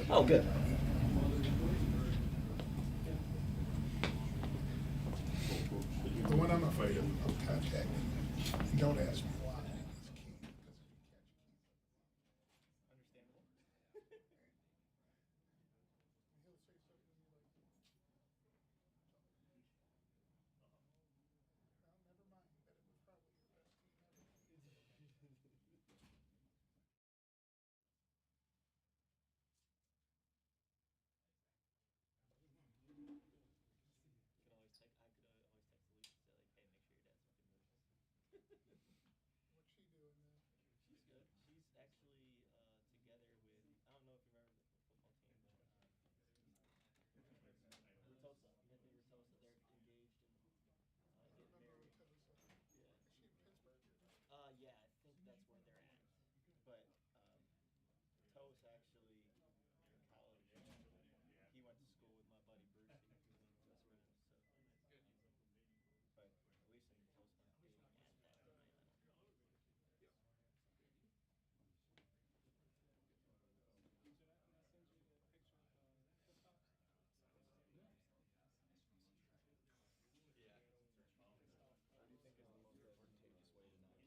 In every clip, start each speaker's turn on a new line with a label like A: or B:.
A: Oh, good.
B: The one I'm afraid of contacting, and don't ask me why, is key. He'll say something to me like, well, never mind, that it was probably your best team ever. What's she doing now?
A: She's good. She's actually together with, I don't know if you remember the football team, but Rutosa. You think Rutosa, they're engaged and
B: I
A: getting
B: remember
A: married.
B: Rotosa.
A: Yeah.
B: Is she in Pittsburgh?
A: Yeah, I think that's where they're at. But Toast actually in college, he went to school with my buddy Bruce. He was one of his best friends. But at least in Toast went dating at that time. What do you think is the most advantageous way to not kill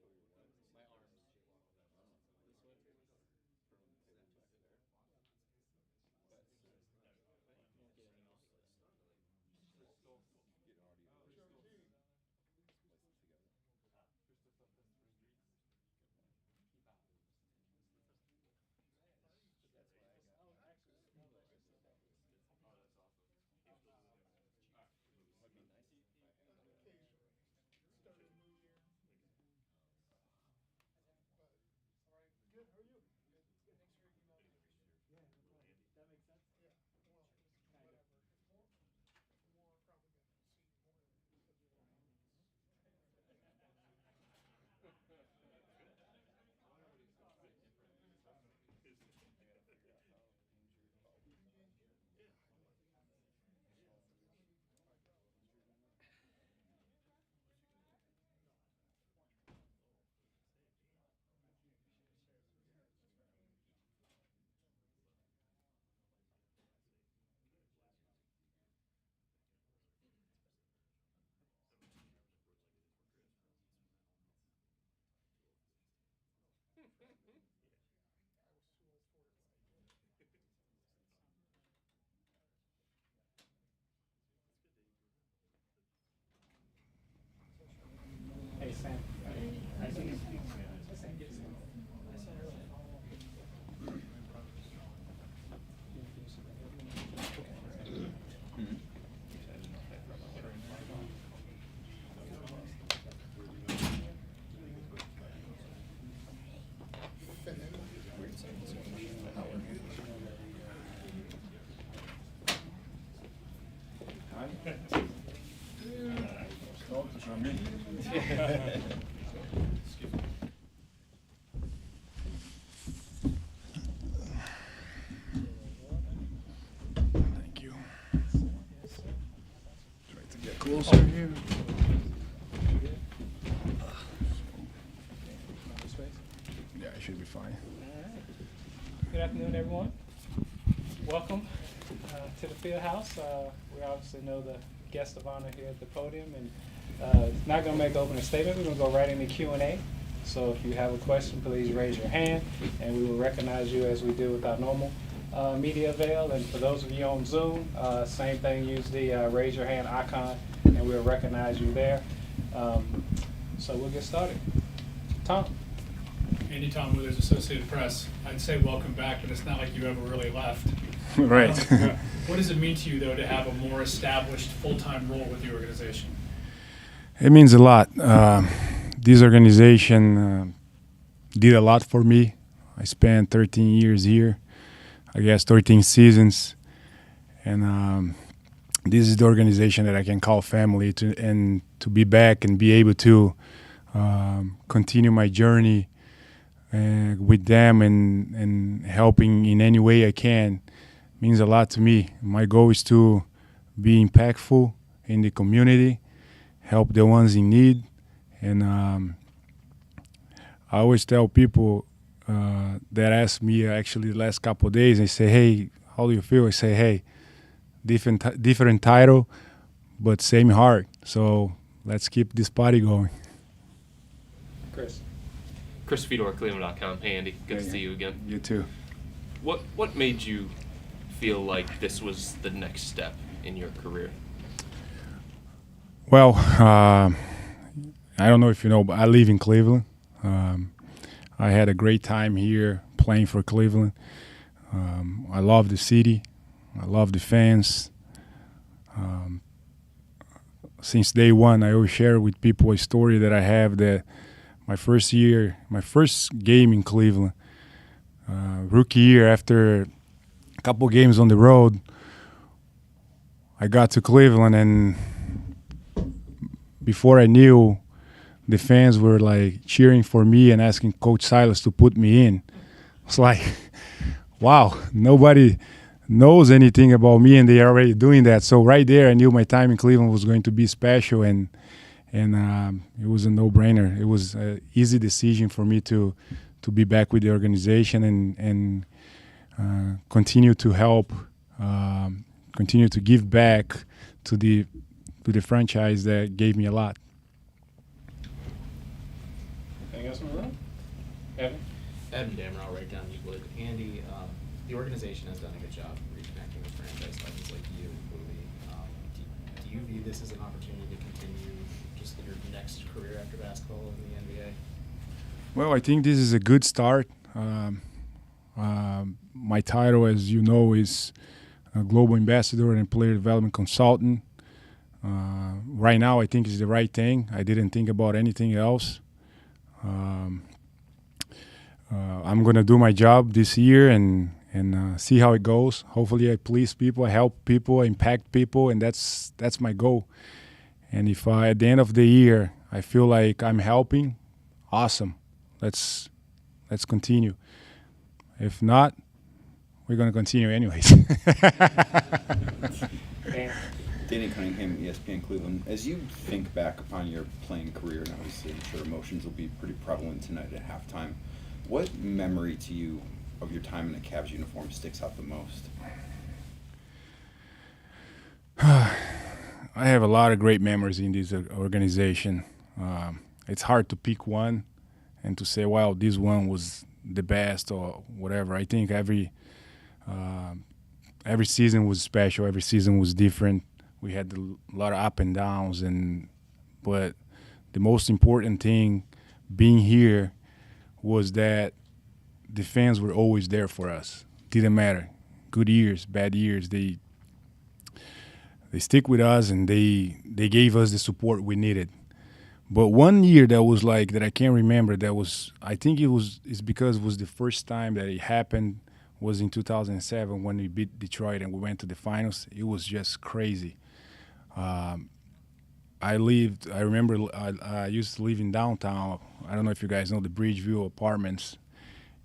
A: this? My arms. This way? But you won't get any audio this time. That's why I got. Oh, actually, now that I said that, would be nice if I had.
B: Occasionally. Started a new year. But, good, how are you? Good. Thanks for your email. Yeah, no problem. That makes sense? Yeah, well, whatever. It's more probably gonna see more than because of your lines. I was too old for it.
C: Hey, Sam. I see you. Sam, get Sam.
B: Thank you. Try to get closer here. Yeah, I should be fine.
C: Good afternoon, everyone. Welcome to the FieldHouse. We obviously know the guest of honor here at the podium, and not going to make opening statement. We're going to go right into Q&A. So if you have a question, please raise your hand, and we will recognize you as we do with our normal media avail. And for those of you on Zoom, same thing. Use the raise your hand icon, and we'll recognize you there. So we'll get started. Tom.
D: Andy Tom Withers, Associated Press. I'd say welcome back, but it's not like you ever really left.
B: Right.
D: What does it mean to you, though, to have a more established full-time role with the organization?
B: It means a lot. This organization did a lot for me. I spent 13 years here, I guess 13 seasons. And this is the organization that I can call family, and to be back and be able to continue my journey with them and helping in any way I can means a lot to me. My goal is to be impactful in the community, help the ones in need, and I always tell people that asked me actually the last couple of days. They say, "Hey, how do you feel?" I say, "Hey, different title, but same heart. So let's keep this party going."
C: Chris
E: Fedor, Cleveland.com. Hey, Andy. Good to see you again.
B: You too.
E: What made you feel like this was the next step in your career?
B: Well, I don't know if you know, but I live in Cleveland. I had a great time here playing for Cleveland. I love the city. I love the fans. Since day one, I always share with people a story that I have that my first game in Cleveland, rookie year, after a couple games on the road, I got to Cleveland, and before I knew, the fans were like cheering for me and asking Coach Silas to put me in. It's like, wow, nobody knows anything about me, and they are already doing that. So right there, I knew my time in Cleveland was going to be special, and it was a no-brainer. It was an easy decision for me to be back with the organization and continue to help, continue to give back to the franchise that gave me a lot.
C: Anything else in the room? Evan?
F: Evan Damrow, right down Euclid. Andy, the organization has done a good job reconnecting with franchise legends like you and Bowie. Do you view this as an opportunity to continue just your next career after basketball in the NBA?
B: Well, I think this is a good start. My title, as you know, is a Global Ambassador and Player Development Consultant. Right now, I think it's the right thing. I didn't think about anything else. I'm going to do my job this year and see how it goes. Hopefully I please people, I help people, I impact people, and that's my goal. And if at the end of the year I feel like I'm helping, awesome. Let's continue. If not, we're going to continue anyways.
G: Danny Cunningham, ESPN Cleveland. As you think back upon your playing career, and obviously I'm sure emotions will be pretty prevalent tonight at halftime, what memory to you of your time in a Cavs uniform sticks out the most?
B: I have a lot of great memories in this organization. It's hard to pick one and to say, wow, this one was the best or whatever. I think every season was special. Every season was different. We had a lot of up and downs, but the most important thing being here was that the fans were always there for us. Didn't matter, good years, bad years. They stick with us, and they gave us the support we needed. But one year that was like that I can't remember. I think it's because it was the first time that it happened. Was in 2007 when we beat Detroit and we went to the finals. It was just crazy. I remember I used to live in downtown. I don't know if you guys know the Bridgeview apartments.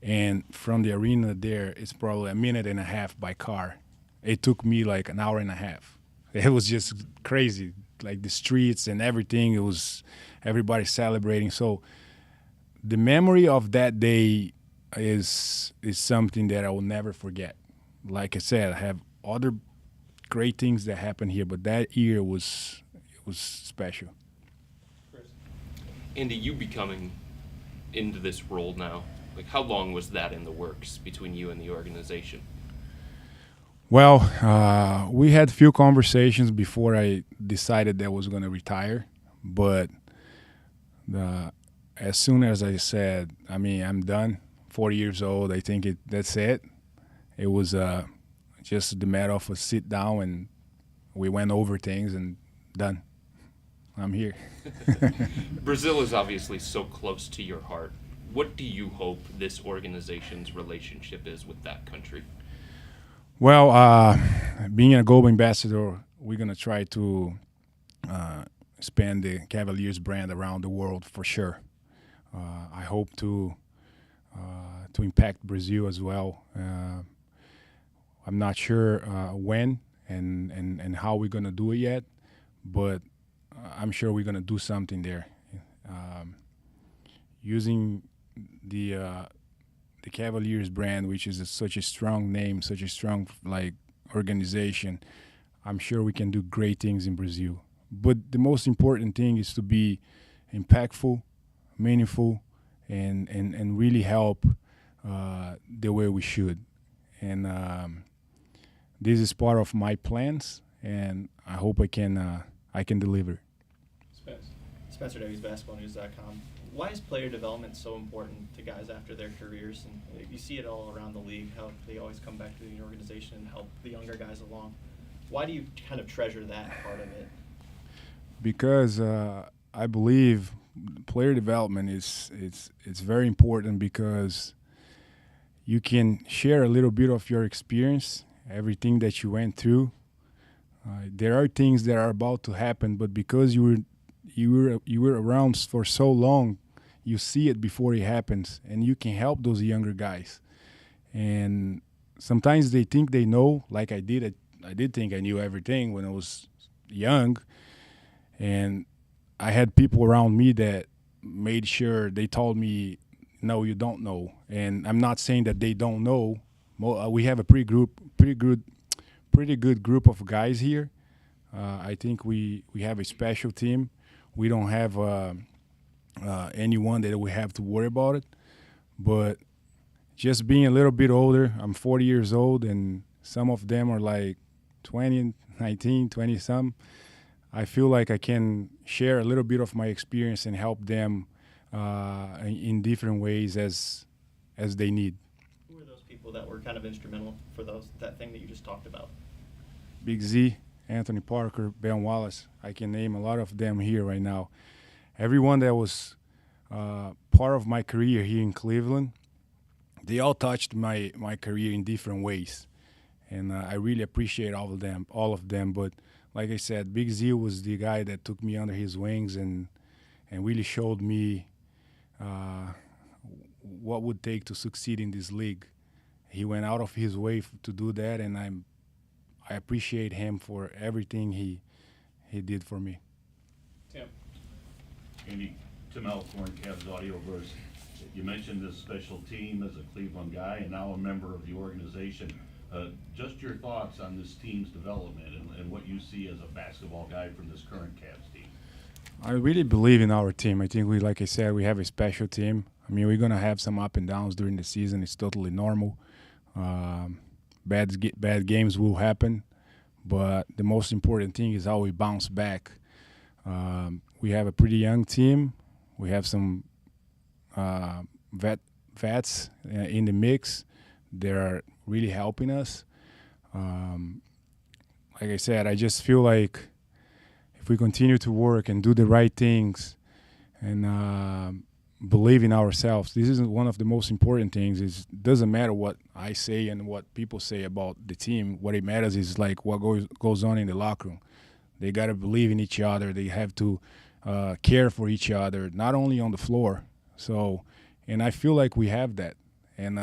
B: And from the arena there, it's probably a minute and a half by car. It took me like an hour and a half. It was just crazy. Like the streets and everything, it was everybody celebrating. So the memory of that day is something that I will never forget. Like I said, I have other great things that happened here, but that year was special.
E: Andy, you becoming into this role now, like how long was that in the works between you and the organization?
B: Well, we had a few conversations before I decided that I was going to retire, but as soon as I said, I'm done, 40 years old, I think that's it. It was just the matter of a sit down, and we went over things and done. I'm here.
E: Brazil is obviously so close to your heart. What do you hope this organization's relationship is with that country?
B: Well, being a global ambassador, we're going to try to expand the Cavaliers brand around the world for sure. I hope to impact Brazil as well. I'm not sure when and how we're going to do it yet, but I'm sure we're going to do something there. Using the the Cavaliers brand, which is such a strong name, such a strong like organization, I'm sure we can do great things in Brazil. But the most important thing is to be impactful, meaningful, and really help the way we should. And this is part of my plans, and I hope I can deliver.
A: Spencer Davies, basketballnews.com. Why is player development so important to guys after their careers? And you see it all around the league, how they always come back to the organization and help the younger guys along. Why do you kind of treasure that part of it?
B: Because I believe player development it's very important, because you can share a little bit of your experience, everything that you went through. There are things that are about to happen, but because you were around for so long, you see it before it happens, and you can help those younger guys. And sometimes they think they know, like I did. I did think I knew everything when I was young, and I had people around me that made sure they told me, no, you don't know. And I'm not saying that they don't know. We have a pretty good group of guys here. I think we have a special team. We don't have anyone that we have to worry about it. But just being a little bit older, I'm 40 years old, and some of them are like 20, 19, 20-some. I feel like I can share a little bit of my experience and help them in different ways as they need.
A: Who are those people that were kind of instrumental for that thing that you just talked about?
B: Big Z, Anthony Parker, Ben Wallace. I can name a lot of them here right now. Everyone that was part of my career here in Cleveland, they all touched my career in different ways. And I really appreciate all of them. But like I said, Big Z was the guy that took me under his wings and really showed me what would take to succeed in this league. He went out of his way to do that, and I appreciate him for everything he did for me.
C: Tim.
H: Andy, Tim Alcorn, Cavs Audioverse. You mentioned this special team as a Cleveland guy and now a member of the organization. Just your thoughts on this team's development and what you see as a basketball guy from this current Cavs team.
B: I really believe in our team. I think like I said, we have a special team. I mean, we're going to have some up and downs during the season. It's totally normal. Bad games will happen, but the most important thing is how we bounce back. We have a pretty young team. We have some vets in the mix. They're really helping us. Like I said, I just feel like if we continue to work and do the right things and believe in ourselves, this is one of the most important things. It doesn't matter what I say and what people say about the team. What it matters is like what goes on in the locker room. They got to believe in each other. They have to care for each other, not only on the floor. And I feel like we have that. And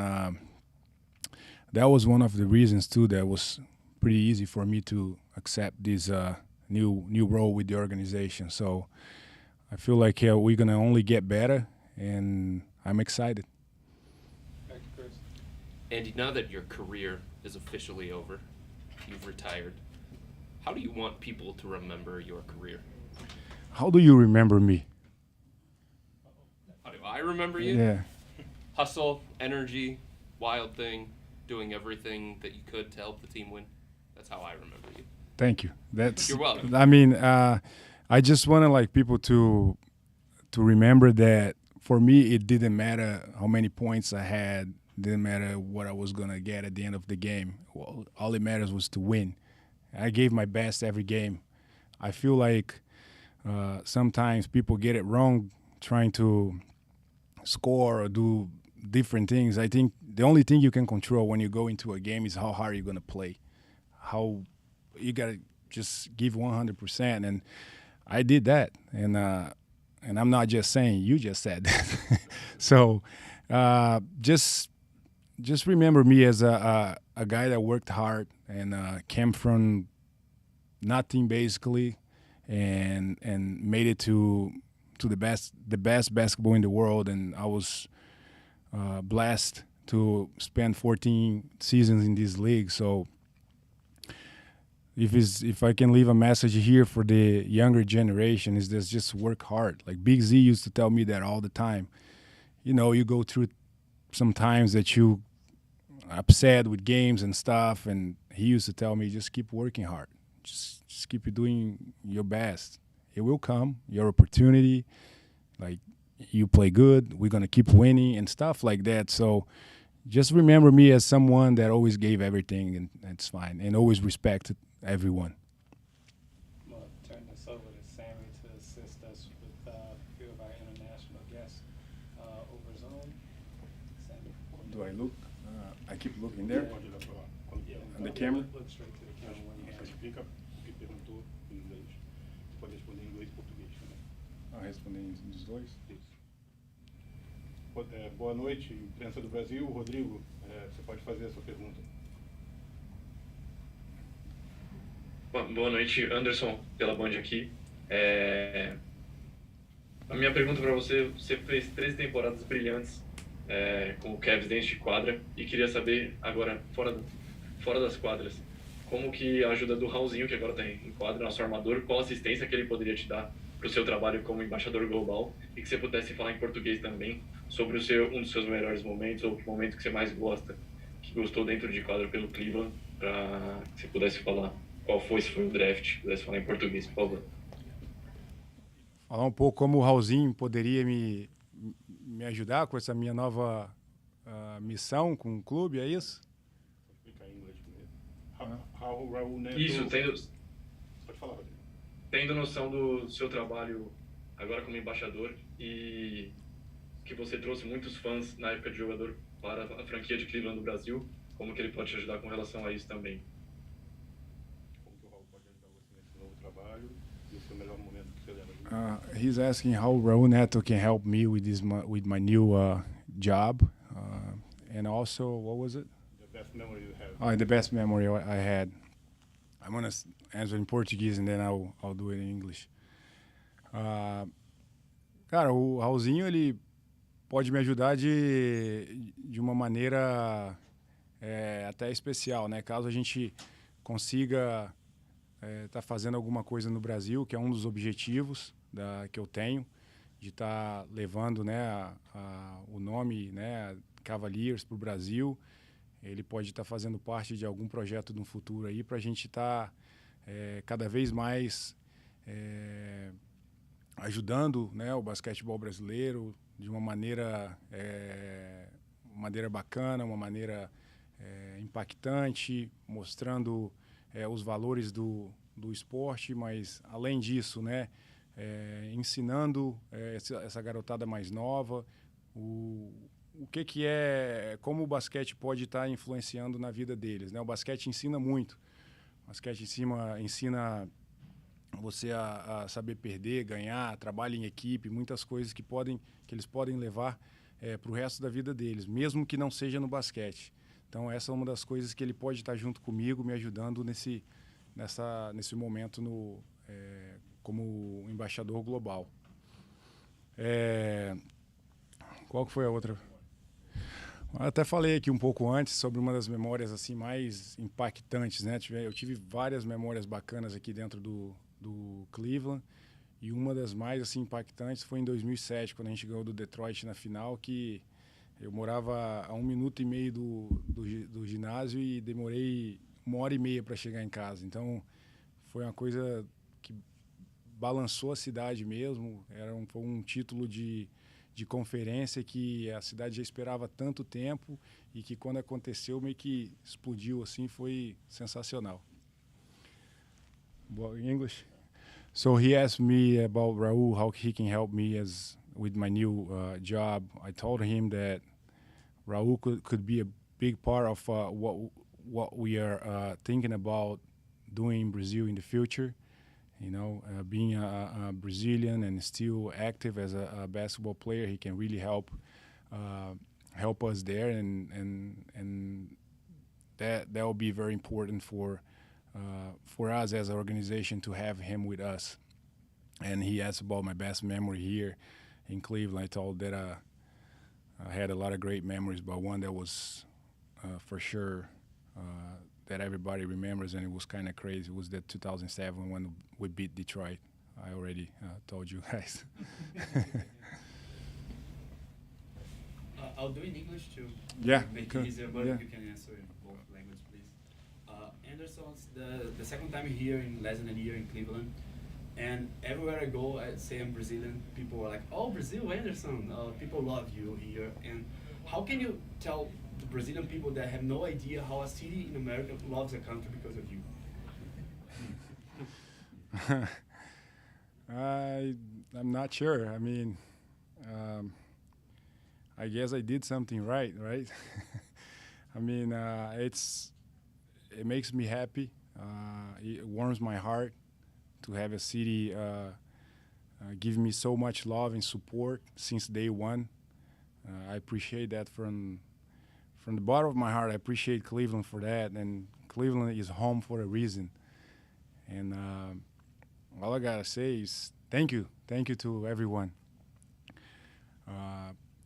B: that was one of the reasons, too, that was pretty easy for me to accept this new role with the organization. So I feel like we're going to only get better, and I'm excited.
C: Back to Chris.
E: Andy, now that your career is officially over, you've retired, how do you want people to remember your career?
B: How do you remember me?
E: How do I remember you?
B: Yeah.
E: Hustle, energy, wild thing, doing everything that you could to help the team win. That's how I remember you.
B: Thank you.
E: You're welcome.
B: I mean, I just want people to remember that for me, it didn't matter how many points I had. Didn't matter what I was gonna get at the end of the game. Well, all it matters was to win. I gave my best every game. I feel like sometimes people get it wrong trying to score or do different things. I think the only thing you can control when you go into a game is how hard you're gonna play. How you gotta just give 100%, and I did that. And I'm not just saying, you just said that. So just remember me as a guy that worked hard and came from nothing basically, and made it to the best basketball in the world. And I was blessed to spend 14 seasons in this league. So if I can leave a message here for the younger generation, is this: just work hard. Like Big Z used to tell me that all the time. You know, you go through some times that you upset with games and stuff, and he used to tell me, just keep working hard. Just keep doing your best. It will come, your opportunity. Like, you play good, we're going to keep winning and stuff like that. So just remember me as someone that always gave everything, and that's fine, and always respected everyone.
C: I'm going to turn this over to Sammy to assist us with a few of our international guests over Zoom. Sammy.
B: Do I look? I keep looking there. On the camera?
C: Look straight to the camera when you have it.
I: Explica o que perguntou em inglês. Você pode responder em inglês e português também.
B: Responder dos dois?
I: Isso. Boa noite, imprensa do Brasil. Rodrigo, você pode fazer a sua pergunta.
J: Boa noite, Anderson, pela Band aqui. A minha pergunta para você fez 13 temporadas brilhantes com o Cavs dentro de quadra, e queria saber agora, fora das quadras, como que a ajuda do Raulzinho, que agora está em quadra, nosso armador, qual assistência que ele poderia te dar para o seu trabalho como embaixador global, e que você pudesse falar em português também sobre um dos seus melhores momentos, ou o momento que você mais gosta, que gostou dentro de quadra pelo Cleveland, para que você pudesse falar qual foi, se foi o draft, pudesse falar em português, por favor.
B: Falar um pouco como o Raulzinho poderia me ajudar com essa minha nova missão com o clube, é isso?
I: Explicar em inglês primeiro. How Raul Neto...
J: Isso,
I: Pode falar, Rodrigo.
J: Tendo noção do seu trabalho agora como embaixador, e que você trouxe muitos fãs na época de jogador para a franquia de Cleveland do Brasil, como que ele pode te ajudar com relação a isso também?
I: Como que o Raul pode ajudar você nesse novo trabalho e o seu melhor momento que você lembra?
B: He's asking how Raul Neto can help me with my new job, and also, what was it?
I: The best memory you have.
B: Oh, the best memory I had. I'm gonna answer in Portuguese and then I'll do it in English. Cara, o Raulzinho, ele pode me ajudar de uma maneira até especial, né? Caso a gente consiga tá fazendo alguma coisa no Brasil, que é um dos objetivos que eu tenho, de estar levando, né, o nome, né, Cavaliers para o Brasil. Ele pode estar fazendo parte de algum projeto no futuro aí, para a gente estar cada vez mais ajudando, né, o basquetebol brasileiro de uma maneira bacana, uma maneira impactante, mostrando os valores do esporte, mas além disso, né, ensinando essa garotada mais nova o que é, como o basquete pode estar influenciando na vida deles, né? O basquete ensina muito. O basquete ensina você a saber perder, ganhar, trabalho em equipe, muitas coisas que eles podem levar para o resto da vida deles, mesmo que não seja no basquete. Então essa é uma das coisas que ele pode estar junto comigo, me ajudando nesse momento como embaixador global. Qual que foi a outra? Eu até falei aqui um pouco antes sobre uma das memórias assim mais impactantes, né? Eu tive várias memórias bacanas aqui dentro do Cleveland, e uma das mais assim impactantes foi em 2007, quando a gente ganhou do Detroit na final, que eu morava a 1 minuto e meio do ginásio e demorei 1h30 para chegar em casa. Então foi uma coisa que balançou a cidade mesmo. Foi um título de conferência que a cidade já esperava há tanto tempo, e que quando aconteceu meio que explodiu assim, foi sensacional. English? So he asked me about Raul, how he can help me with my new job. I told him that Raul could be a big part of what we are thinking about doing in Brazil in the future. You know, being a Brazilian and still active as a basketball player, he can really help us there, and that will be very important for us as an organization to have him with us. And he asked about my best memory here in Cleveland. I told that I had a lot of great memories, but one that was for sure that everybody remembers, and it was kind of crazy. It was that 2007 when we beat Detroit. I already told you guys.
K: I'll do it in English to
B: Yeah,
K: make
B: cool.
K: it easier, but
B: Yeah.
K: you can answer in both languages, please. Anderson, it's the second time here in less than a year in Cleveland, and everywhere I go, I say I'm Brazilian. People are like, "Oh, Brazil, Anderson." People love you here. And how can you tell the Brazilian people that have no idea how a city in America loves a country because of you?
B: I'm not sure. I mean, I guess I did something right? I mean, it makes me happy. It warms my heart to have a city give me so much love and support since day one. I appreciate that from the bottom of my heart. I appreciate Cleveland for that, and Cleveland is home for a reason. And all I gotta say is thank you to everyone.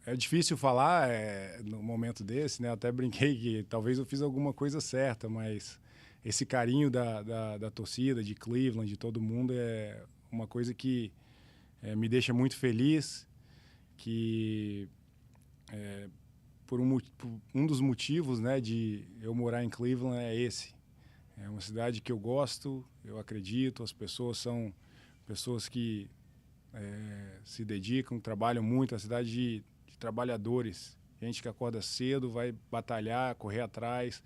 B: É difícil falar no momento desse, né? Eu até brinquei que talvez eu fiz alguma coisa certa, mas esse carinho da torcida, de Cleveland, de todo mundo, é uma coisa que me deixa muito feliz, que por um dos motivos, né, de eu morar em Cleveland é esse. É uma cidade que eu gosto, eu acredito, as pessoas são pessoas que se dedicam, trabalham muito, a cidade de trabalhadores, gente que acorda cedo, vai batalhar, correr atrás,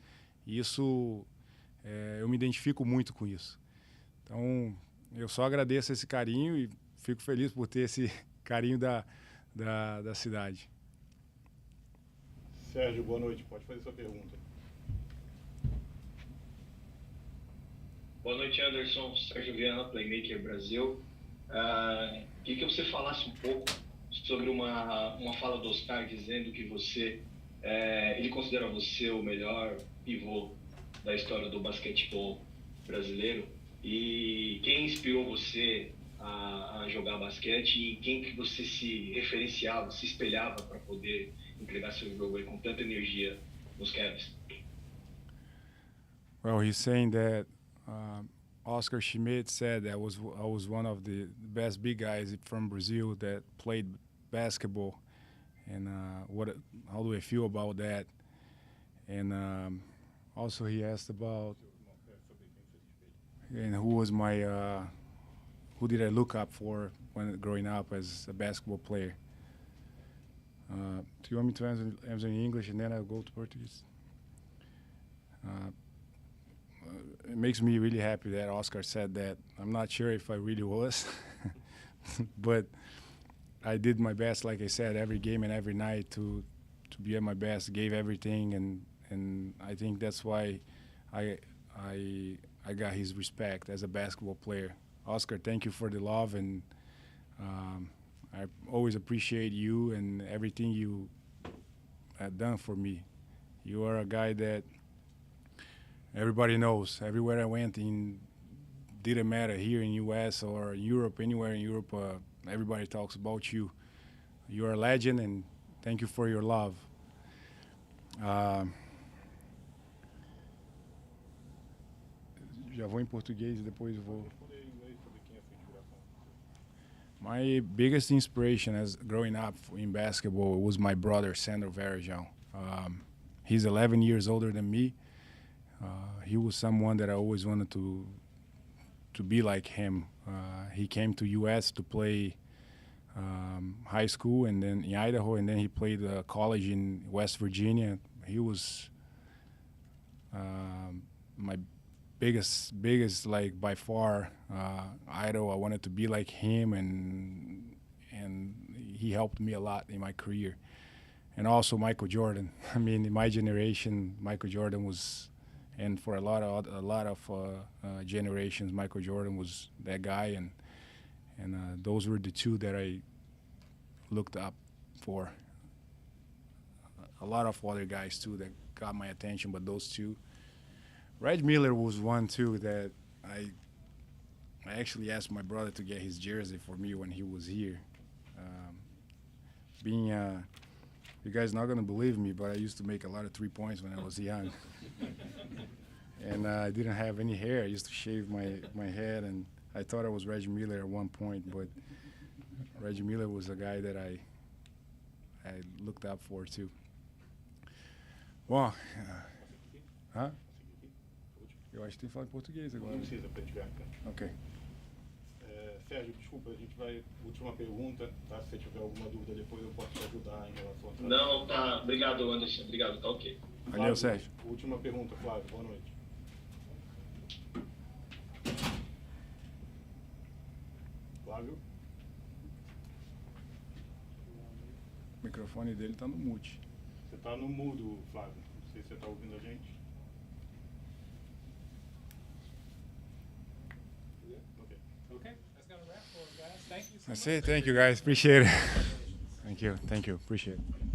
B: e isso eu me identifico muito com isso. Então, eu só agradeço esse carinho e fico feliz por ter esse carinho da cidade.
I: Sérgio, boa noite. Pode fazer sua pergunta.
L: Boa noite, Anderson. Sérgio Viana, Playmaker Brasil. Queria que você falasse um pouco sobre uma fala do Oscar dizendo que ele considera você o melhor pivô da história do basquetebol brasileiro, e quem inspirou você a jogar basquete e quem que você se referenciava, se espelhava para poder entregar seu jogo aí com tanta energia nos Cavs?
B: Well, he's saying that Oscar Schmidt said that I was one of the best big guys from Brazil that played basketball, and how do I feel about that? And also he asked about who did I look up for when growing up as a basketball player. Do you want me to answer in English and then I'll go to Portuguese? It makes me really happy that Oscar said that. I'm not sure if I really was, but I did my best, like I said, every game and every night to be at my best, gave everything, and I think that's why I got his respect as a basketball player. Oscar, thank you for the love, and I always appreciate you and everything you have done for me. You are a guy that everybody knows. Everywhere I went, didn't matter here in U.S. or Europe, anywhere in Europe, everybody talks about you. You're a legend, and thank you for your love. Já vou em português e depois vou. My biggest inspiration as growing up in basketball was my brother, Sandro Varejao. He's 11 years older than me. He was someone that I always wanted to be like him. He came to U.S. to play high school and then in Idaho, and then he played college in West Virginia. He was my biggest, like by far, idol. I wanted to be like him, and he helped me a lot in my career. And also Michael Jordan. I mean, in my generation, Michael Jordan was, and for a lot of generations, Michael Jordan was that guy, and those were the two that I looked up for. A lot of other guys too that got my attention, but those two. Red Miller was one too that I actually asked my brother to get his jersey for me when he was here. Being You guys not gonna believe me, but I used to make a lot of 3-points when I was young. And I didn't have any hair. I used to shave my head, and I thought I was Reggie Miller at one point, but Reggie Miller was a guy that I looked up for too. Bom, hã? Eu acho que tem que falar em português agora.
I: Não precisa, pra gente ver.
B: Ok.
I: Sérgio, desculpa, a gente vai. Última pergunta, tá? Se você tiver alguma dúvida depois eu posso te ajudar em relação a.
L: Não, tá. Obrigado, Anderson. Obrigado, tá ok.
B: Valeu, Sérgio.
I: Última pergunta, Flávio. Boa noite. Flávio?
B: O microfone dele tá no mute.
I: Você tá no mudo, Flávio. Não sei se você tá ouvindo a gente. Ok.
C: Okay, that's gonna wrap for us, guys. Thank you so
B: That's
C: much.
B: it. Thank you, guys. Appreciate it. Thank you. Appreciate it.